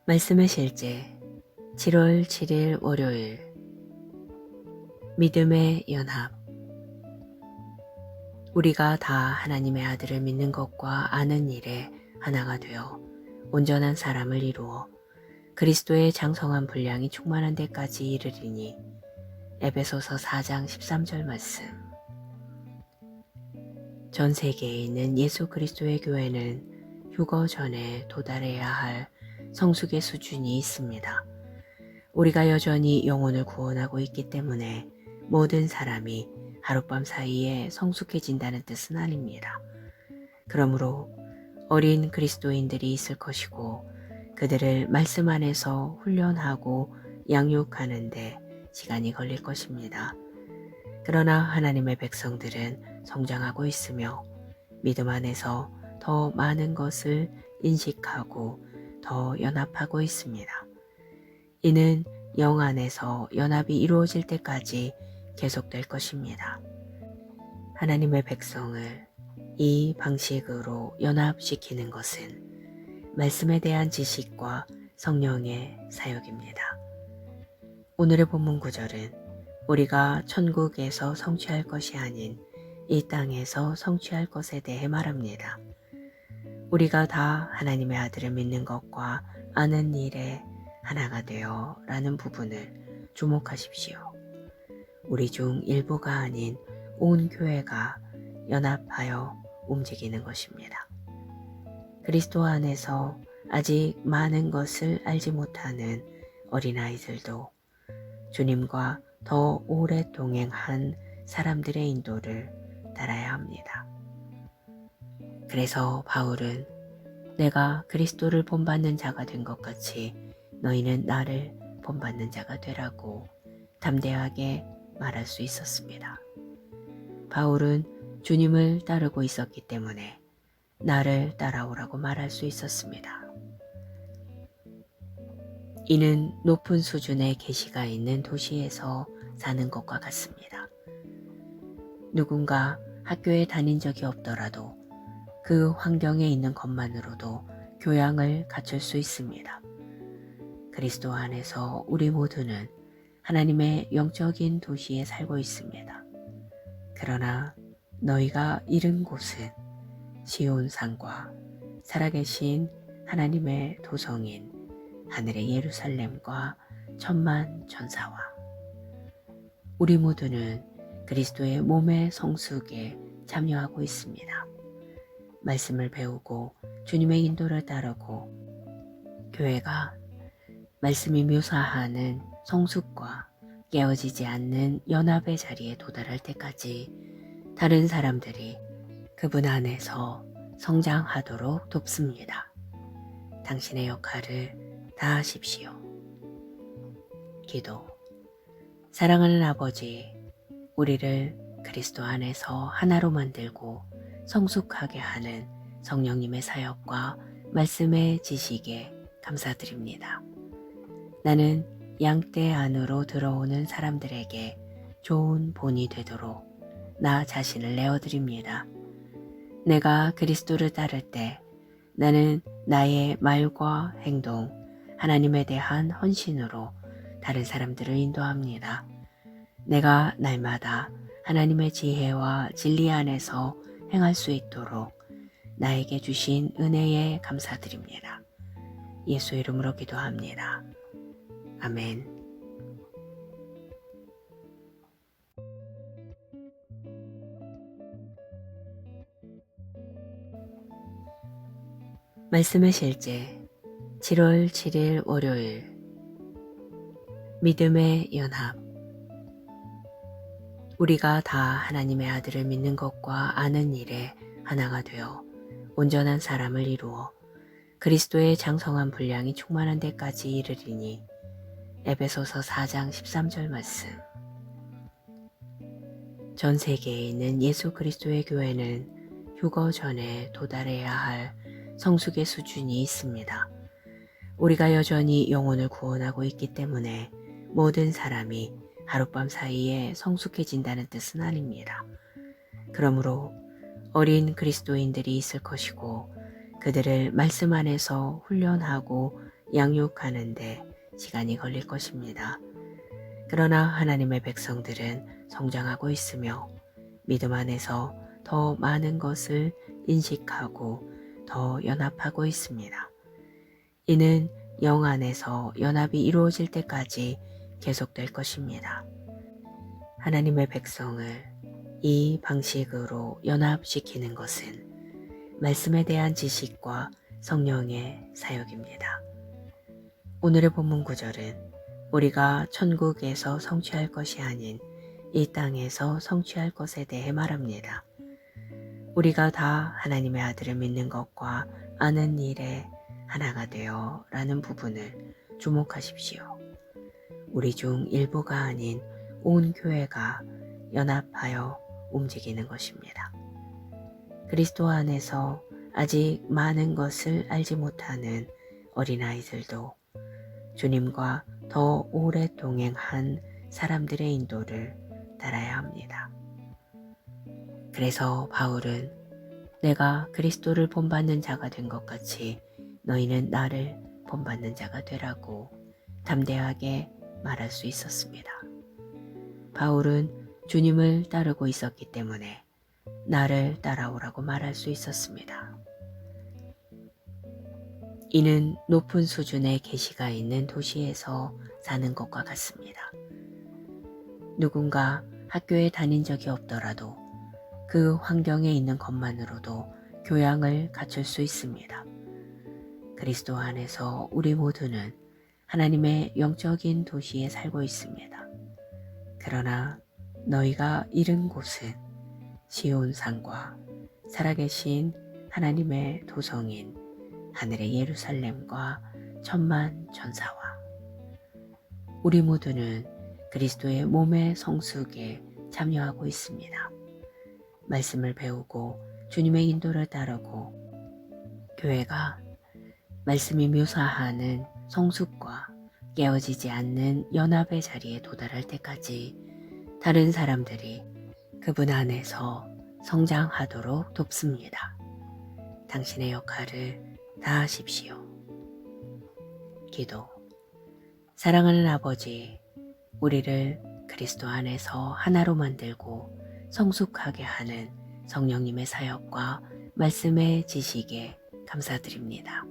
말씀의 실제 7월 7일 월요일 믿음의 연합. 우리가 다 하나님의 아들을 믿는 것과 아는 일에 하나가 되어 온전한 사람을 이루어 그리스도의 장성한 분량이 충만한 데까지 이르리니. 에베소서 4장 13절 말씀. 전 세계에 있는 예수 그리스도의 교회는 휴거 전에 도달해야 할 성숙의 수준이 있습니다. 우리가 여전히 영혼을 구원하고 있기 때문에 모든 사람이 하룻밤 사이에 성숙해진다는 뜻은 아닙니다. 그러므로 어린 그리스도인들이 있을 것이고 그들을 말씀 안에서 훈련하고 양육하는데 시간이 걸릴 것입니다. 그러나 하나님의 백성들은 성장하고 있으며 믿음 안에서 더 많은 것을 인식하고 더 연합하고 있습니다. 이는 영 안에서 연합이 이루어질 때까지 계속될 것입니다. 하나님의 백성을 이 방식으로 연합시키는 것은 말씀에 대한 지식과 성령의 사역입니다. 오늘의 본문 구절은 우리가 천국에서 성취할 것이 아닌 이 땅에서 성취할 것에 대해 말합니다. 우리가 다 하나님의 아들을 믿는 것과 아는 일에 하나가 되어 라는 부분을 주목하십시오. 우리 중 일부가 아닌 온 교회가 연합하여 움직이는 것입니다. 그리스도 안에서 아직 많은 것을 알지 못하는 어린아이들도 주님과 더 오래 동행한 사람들의 인도를 따라야 합니다. 그래서 바울은 내가 그리스도를 본받는 자가 된 것 같이 너희는 나를 본받는 자가 되라고 담대하게 말할 수 있었습니다. 바울은 주님을 따르고 있었기 때문에 나를 따라오라고 말할 수 있었습니다. 이는 높은 수준의 계시가 있는 도시에서 사는 것과 같습니다. 누군가 학교에 다닌 적이 없더라도 그 환경에 있는 것만으로도 교양을 갖출 수 있습니다. 그리스도 안에서 우리 모두는 하나님의 영적인 도시에 살고 있습니다. 그러나 너희가 이른 곳은 시온산과 살아계신 하나님의 도성인 하늘의 예루살렘과 천만 천사와 우리 모두는 그리스도의 몸의 성숙에 참여하고 있습니다. 말씀을 배우고 주님의 인도를 따르고 교회가 말씀이 묘사하는 성숙과 깨어지지 않는 연합의 자리에 도달할 때까지 다른 사람들이 그분 안에서 성장하도록 돕습니다. 당신의 역할을 다하십시오. 기도. 사랑하는 아버지, 우리를 그리스도 안에서 하나로 만들고 성숙하게 하는 성령님의 사역과 말씀의 지식에 감사드립니다. 나는 양떼 안으로 들어오는 사람들에게 좋은 본이 되도록 나 자신을 내어드립니다. 내가 그리스도를 따를 때 나는 나의 말과 행동, 하나님에 대한 헌신으로 다른 사람들을 인도합니다. 내가 날마다 하나님의 지혜와 진리 안에서 행할 수 있도록 나에게 주신 은혜에 감사드립니다. 예수 이름으로 기도합니다. 아멘. 말씀의 실제 7월 7일 월요일 믿음의 연합. 우리가 다 하나님의 아들을 믿는 것과 아는 일에 하나가 되어 온전한 사람을 이루어 그리스도의 장성한 분량이 충만한 데까지 이르리니. 에베소서 4장 13절 말씀. 전 세계에 있는 예수 그리스도의 교회는 휴거 전에 도달해야 할 성숙의 수준이 있습니다. 우리가 여전히 영혼을 구원하고 있기 때문에 모든 사람이 하룻밤 사이에 성숙해진다는 뜻은 아닙니다. 그러므로 어린 그리스도인들이 있을 것이고 그들을 말씀 안에서 훈련하고 양육하는데 시간이 걸릴 것입니다. 그러나 하나님의 백성들은 성장하고 있으며 믿음 안에서 더 많은 것을 인식하고 더 연합하고 있습니다. 이는 영 안에서 연합이 이루어질 때까지 계속될 것입니다. 하나님의 백성을 이 방식으로 연합시키는 것은 말씀에 대한 지식과 성령의 사역입니다. 오늘의 본문 구절은 우리가 천국에서 성취할 것이 아닌 이 땅에서 성취할 것에 대해 말합니다. 우리가 다 하나님의 아들을 믿는 것과 아는 일에 하나가 되어 라는 부분을 주목하십시오. 우리 중 일부가 아닌 온 교회가 연합하여 움직이는 것입니다. 그리스도 안에서 아직 많은 것을 알지 못하는 어린아이들도 주님과 더 오래 동행한 사람들의 인도를 따라야 합니다. 그래서 바울은 내가 그리스도를 본받는 자가 된 것 같이 너희는 나를 본받는 자가 되라고 담대하게 말할 수 있었습니다. 바울은 주님을 따르고 있었기 때문에 나를 따라오라고 말할 수 있었습니다. 이는 높은 수준의 계시가 있는 도시에서 사는 것과 같습니다. 누군가 학교에 다닌 적이 없더라도 그 환경에 있는 것만으로도 교양을 갖출 수 있습니다. 그리스도 안에서 우리 모두는 하나님의 영적인 도시에 살고 있습니다. 그러나 너희가 이른 곳은 시온산과 살아계신 하나님의 도성인 하늘의 예루살렘과 천만 천사와 우리 모두는 그리스도의 몸의 성숙에 참여하고 있습니다. 말씀을 배우고 주님의 인도를 따르고 교회가 말씀이 묘사하는 성숙과 깨어지지 않는 연합의 자리에 도달할 때까지 다른 사람들이 그분 안에서 성장하도록 돕습니다. 당신의 역할을 다하십시오. 기도. 사랑하는 아버지, 우리를 그리스도 안에서 하나로 만들고 성숙하게 하는 성령님의 사역과 말씀의 지식에 감사드립니다.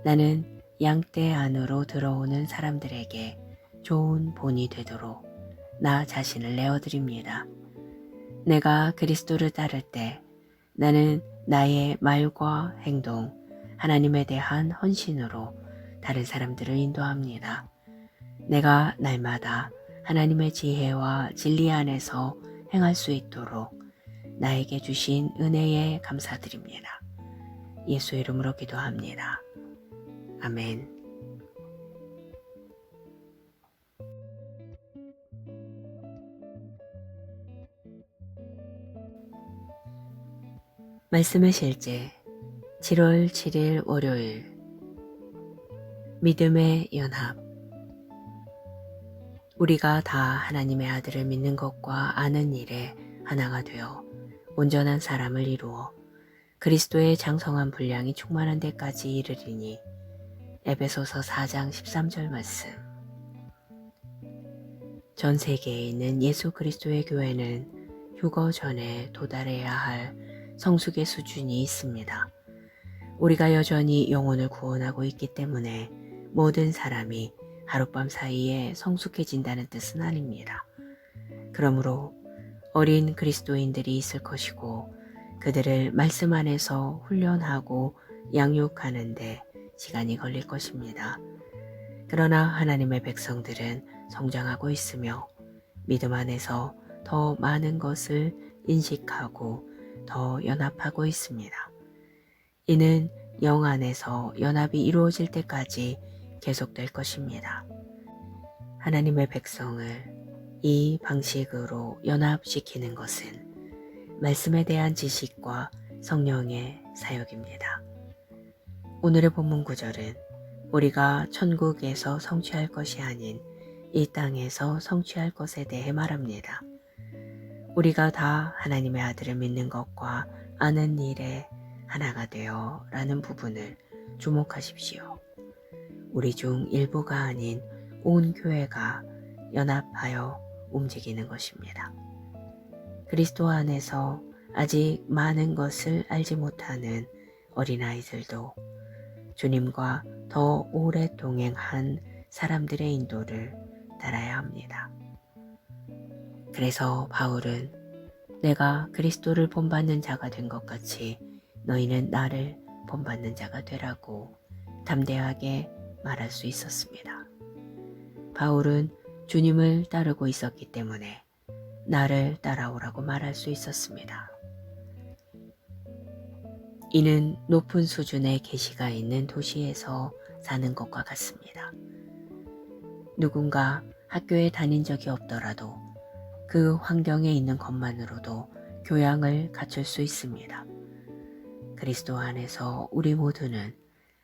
나는 양떼 안으로 들어오는 사람들에게 좋은 본이 되도록 나 자신을 내어드립니다. 내가 그리스도를 따를 때 나는 나의 말과 행동, 하나님에 대한 헌신으로 다른 사람들을 인도합니다. 내가 날마다 하나님의 지혜와 진리 안에서 행할 수 있도록 나에게 주신 은혜에 감사드립니다. 예수 이름으로 기도합니다. 아멘. 말씀의 실제 7월 7일 월요일 믿음의 연합. 우리가 다 하나님의 아들을 믿는 것과 아는 일에 하나가 되어 온전한 사람을 이루어 그리스도의 장성한 분량이 충만한 데까지 이르리니. 에베소서 4장 13절 말씀. 전 세계에 있는 예수 그리스도의 교회는 휴거 전에 도달해야 할 성숙의 수준이 있습니다. 우리가 여전히 영혼을 구원하고 있기 때문에 모든 사람이 하룻밤 사이에 성숙해진다는 뜻은 아닙니다. 그러므로 어린 그리스도인들이 있을 것이고 그들을 말씀 안에서 훈련하고 양육하는데 시간이 걸릴 것입니다. 그러나 하나님의 백성들은 성장하고 있으며 믿음 안에서 더 많은 것을 인식하고 더 연합하고 있습니다. 이는 영 안에서 연합이 이루어질 때까지 계속될 것입니다. 하나님의 백성을 이 방식으로 연합시키는 것은 말씀에 대한 지식과 성령의 사역입니다. 오늘의 본문 구절은 우리가 천국에서 성취할 것이 아닌 이 땅에서 성취할 것에 대해 말합니다. 우리가 다 하나님의 아들을 믿는 것과 아는 일에 하나가 되어 라는 부분을 주목하십시오. 우리 중 일부가 아닌 온 교회가 연합하여 움직이는 것입니다. 그리스도 안에서 아직 많은 것을 알지 못하는 어린아이들도 주님과 더 오래 동행한 사람들의 인도를 따라야 합니다. 그래서 바울은 내가 그리스도를 본받는 자가 된 것 같이 너희는 나를 본받는 자가 되라고 담대하게 말할 수 있었습니다. 바울은 주님을 따르고 있었기 때문에 나를 따라오라고 말할 수 있었습니다. 이는 높은 수준의 계시가 있는 도시에서 사는 것과 같습니다. 누군가 학교에 다닌 적이 없더라도 그 환경에 있는 것만으로도 교양을 갖출 수 있습니다. 그리스도 안에서 우리 모두는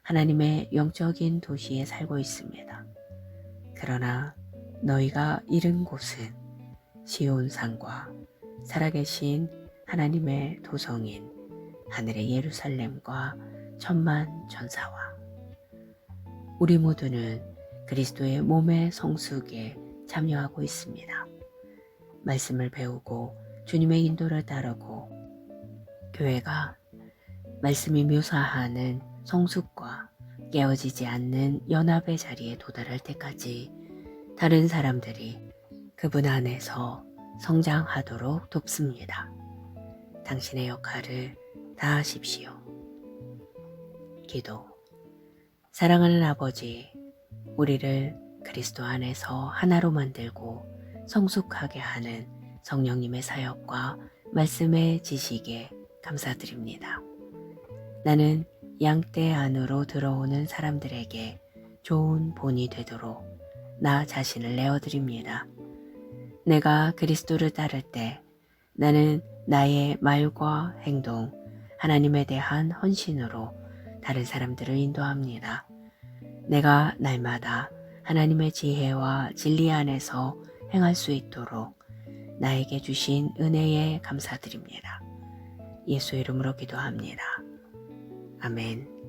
하나님의 영적인 도시에 살고 있습니다. 그러나 너희가 이른 곳은 시온산과 살아계신 하나님의 도성인 하늘의 예루살렘과 천만 천사와 우리 모두는 그리스도의 몸의 성숙에 참여하고 있습니다. 말씀을 배우고 주님의 인도를 따르고 교회가 말씀이 묘사하는 성숙과 깨어지지 않는 연합의 자리에 도달할 때까지 다른 사람들이 그분 안에서 성장하도록 돕습니다. 당신의 역할을 다하십시오. 기도. 사랑하는 아버지, 우리를 그리스도 안에서 하나로 만들고 성숙하게 하는 성령님의 사역과 말씀의 지식에 감사드립니다. 나는 양떼 안으로 들어오는 사람들에게 좋은 본이 되도록 나 자신을 내어드립니다. 내가 그리스도를 따를 때 나는 나의 말과 행동, 하나님에 대한 헌신으로 다른 사람들을 인도합니다. 내가 날마다 하나님의 지혜와 진리 안에서 행할 수 있도록 나에게 주신 은혜에 감사드립니다. 예수 이름으로 기도합니다. 아멘.